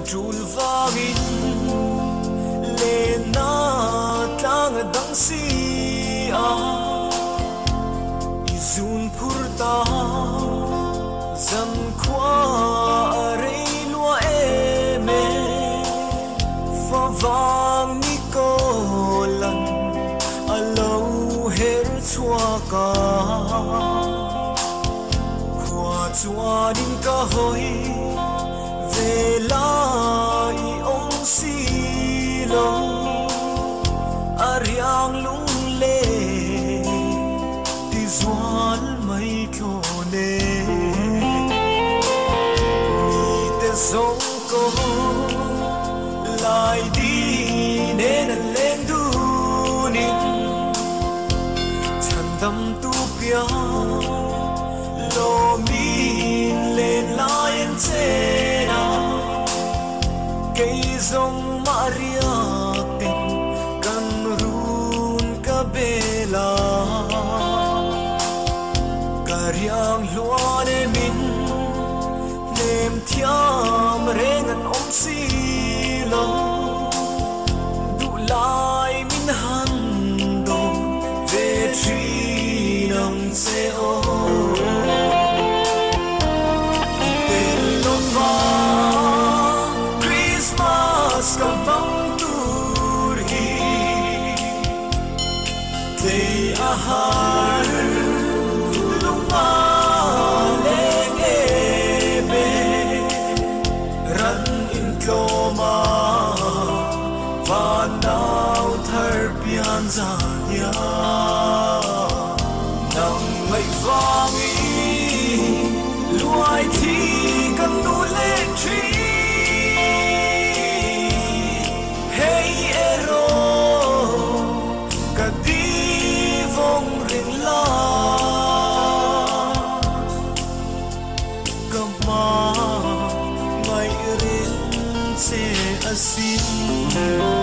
trul vangin le na tlang dang si a izun phurta zam khwa re lua eme fa vang ni ko lan alo her chua ka khwa chua din ka hoi Velai ong silo Ariang lung le Tizwal may klone Nite song ko Lai di nena lendunin Chandam tu pia Lo min len layan chena Cây dòng Maria tình căn run ca bela Cariang luan min nem thiam rengan om silo du lai min hando ve tri nang se o Kapang turhi Te ahar lunga leng ebe Ran in kloma Vanau thar pian zanya Nang ngay vangi Luai thi kan nu lên tri Asin